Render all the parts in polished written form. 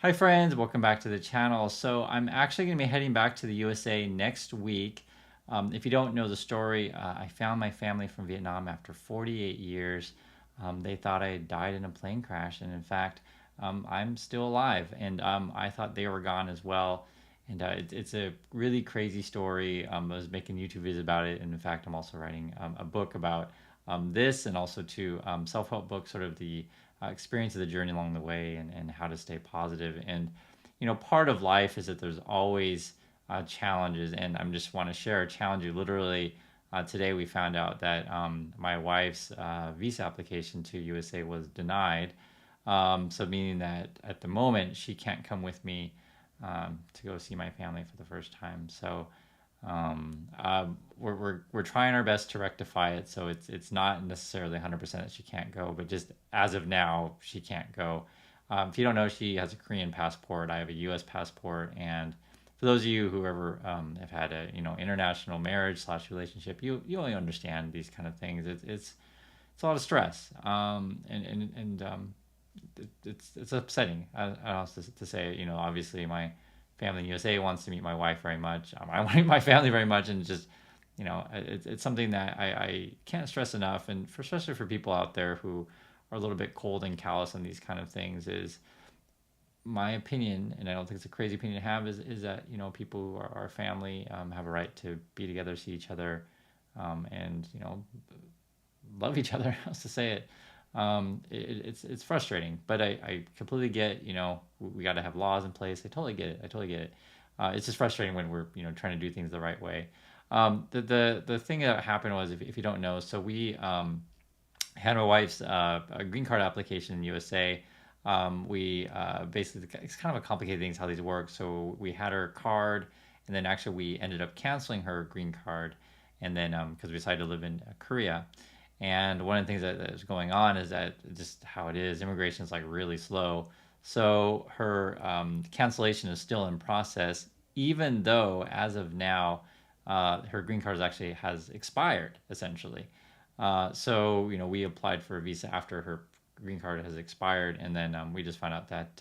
Hi friends, welcome back to the channel. So I'm actually going to be heading back to the USA next week. If you don't know the story, I found my family from Vietnam after 48 years. They thought I had died in a plane crash, and in fact, I'm still alive, and I thought they were gone as well. And it's a really crazy story. I was making YouTube videos about it, and in fact, I'm also writing a book about this, and also two self-help books, sort of the experience of the journey along the way, and how to stay positive. And part of life is that there's always challenges, and I just want to share a challenge. Literally, today we found out that my wife's visa application to USA was denied. So meaning that at the moment she can't come with me to go see my family for the first time. So we're trying our best to rectify it. So it's not necessarily 100% that she can't go, but just as of now, she can't go. If you don't know, she has a Korean passport. I have a U.S. passport, and for those of you who ever have had a international marriage slash relationship, you only understand these kind of things. It's a lot of stress, and it's upsetting. I don't know how to say it. Obviously my family in USA wants to meet my wife very much. I want to meet my family very much, and just it's something that I can't stress enough, and especially for people out there who are a little bit cold and callous on these kind of things, is my opinion, and I don't think it's a crazy opinion to have, is that people who are our family have a right to be together, see each other, and love each other. How else to say it? It's frustrating, but I completely get. We got to have laws in place. I totally get it. I totally get it. It's just frustrating when we're trying to do things the right way. The thing that happened was, if you don't know, so we had my wife's a green card application in USA. We basically, it's kind of a complicated thing how these work. So we had her card, and then actually we ended up canceling her green card, and then because we decided to live in Korea. And one of the things that is going on is that just how it is, immigration is like really slow. So her cancellation is still in process, even though as of now, her green card actually has expired essentially. So we applied for a visa after her green card has expired, and then we just found out that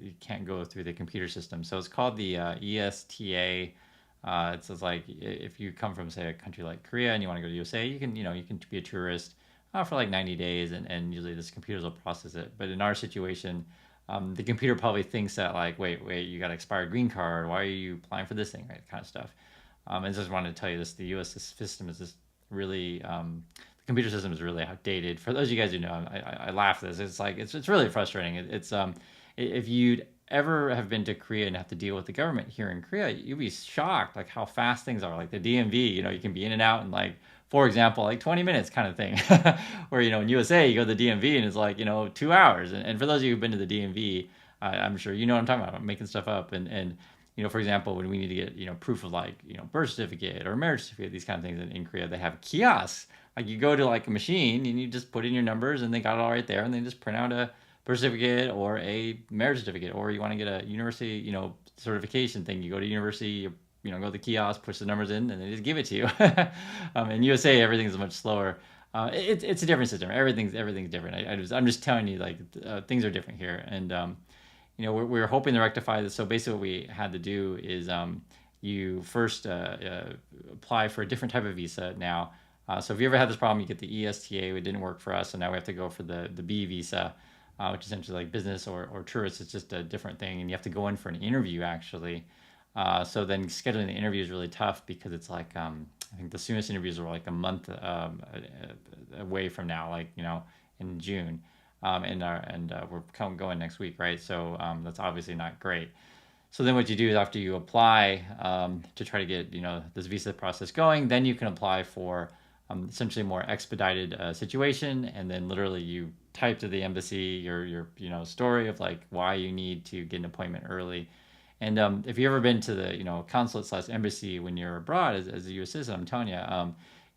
you can't go through the computer system. So it's called the ESTA. It's just like if you come from, say, a country like Korea and you want to go to USA, you can be a tourist for like 90 days, and usually this computers will process it. But in our situation, the computer probably thinks that, like, wait, you got an expired green card. Why are you applying for this thing, right? Kind of stuff. And just wanted to tell you this: the U.S. system is just really the computer system is really outdated. For those of you guys who know, I laugh at this. It's like it's really frustrating. If you'd ever have been to Korea and have to deal with the government here in Korea, you'd be shocked like how fast things are. Like the DMV, you can be in and out in, like, for example, like 20 minutes kind of thing. Where in USA you go to the DMV and it's like 2 hours. And for those of you who've been to the DMV, I'm sure you know what I'm talking about. I'm making stuff up, and for example, when we need to get proof of, like, birth certificate or marriage certificate, these kind of things in Korea, they have kiosks. Like, you go to like a machine and you just put in your numbers and they got it all right there, and they just print out a birth certificate or a marriage certificate. Or you want to get a university certification thing, you go to university, go to the kiosk, push the numbers in, and they just give it to you. In USA, everything's much slower. It's a different system. Everything's different. I'm just telling you, like, things are different here, and we're hoping to rectify this. So basically, what we had to do is you first apply for a different type of visa now. So if you ever had this problem, you get the ESTA. It didn't work for us, so now we have to go for the B visa, which is essentially like business or tourist. It's just a different thing, and you have to go in for an interview actually. So then scheduling the interview is really tough, because it's like I think the soonest interviews are like a month away from now, like in June, and we're going next week, right? So that's obviously not great. So then what you do is, after you apply to try to get this visa process going, then you can apply for essentially more expedited situation, and then literally you type to the embassy your story of like why you need to get an appointment early. And if you've ever been to the consulate slash embassy when you're abroad as a U.S. citizen, I'm telling you,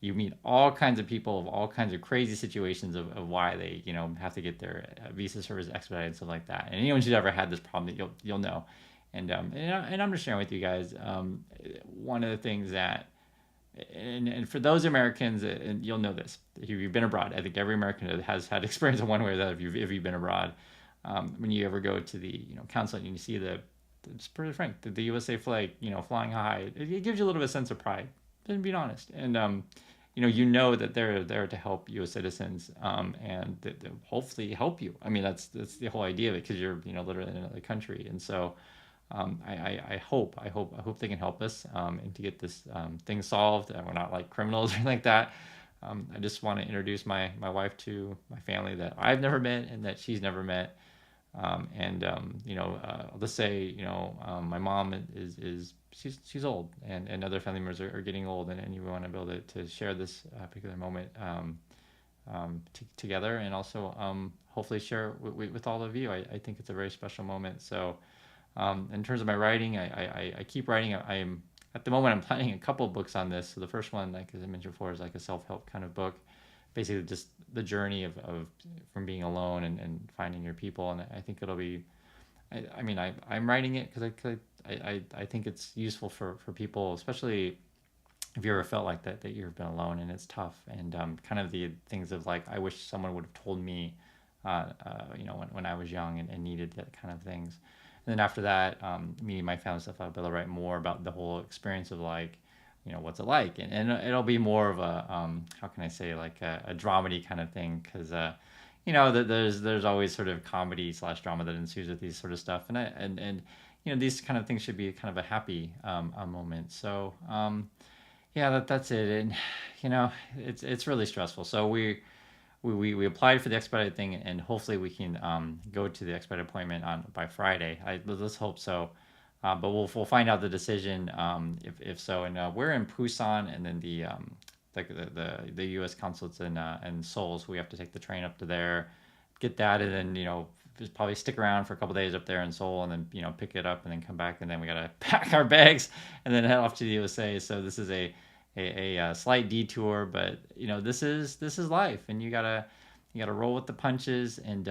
you meet all kinds of people of all kinds of crazy situations of why they have to get their visa service expedited and stuff like that. And anyone who's ever had this problem, you'll know. And I'm just sharing with you guys one of the things that, and for those Americans, and you'll know this if you've been abroad. I think every American has had experience in one way or the other if you've been abroad. when you ever go to the consulate and you see just pretty frank, the USA flag, flying high, it gives you a little bit of sense of pride, and being honest. And that they're there to help U.S. citizens, and hopefully help you. I mean, that's the whole idea of it, because you're literally in another country. And so I hope they can help us, and to get this thing solved. We're not like criminals or anything like that. I just want to introduce my wife to my family that I've never met and that she's never met. I'll just say, my mom is she's old, and other family members are getting old, and you want to be able to share this particular moment together, and also hopefully share with all of you. I think it's a very special moment. So in terms of my writing, I keep writing. I'm at the moment I'm planning a couple of books on this. So the first one, like as I mentioned before, is like a self-help kind of book, basically just the journey of from being alone and finding your people. And I think it'll be, I'm writing it because I think it's useful for people, especially if you ever felt like that you've been alone and it's tough, and kind of the things of like, I wish someone would have told me, when I was young and needed that kind of things. And then after that, me and my family stuff, I'll be able to write more about the whole experience of like, what's it like, and it'll be more of a how can I say, like a dramedy kind of thing, because there's always sort of comedy slash drama that ensues with these sort of stuff, and these kind of things should be kind of a happy a moment. So yeah, that's it. And it's really stressful. So we applied for the expedited thing, and hopefully we can go to the expedited appointment by Friday. Let's hope so. But we'll find out the decision, if so. And we're in Busan, and then the U.S. consulate's in Seoul, so we have to take the train up to there, get that, and then just probably stick around for a couple days up there in Seoul, and then pick it up and then come back, and then we gotta pack our bags and then head off to the USA. So this is a slight detour, but this is life, and you gotta roll with the punches, and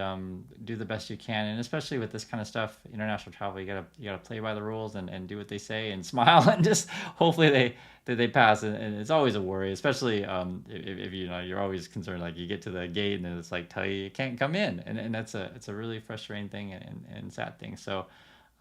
do the best you can. And especially with this kind of stuff, international travel, you gotta play by the rules, and do what they say, and smile, and just hopefully they pass. And it's always a worry, especially if you're always concerned, like you get to the gate and it's like tell you can't come in, and it's a really frustrating thing and sad thing. So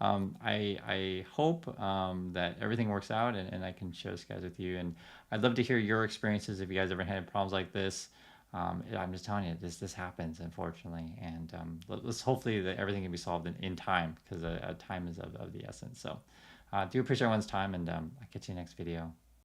I hope that everything works out, and I can share this guys with you. And I'd love to hear your experiences if you guys ever had problems like this. I'm just telling you, this happens, unfortunately, and let's hopefully that everything can be solved in time, because time is of the essence. So do appreciate everyone's time, and I'll catch you next video.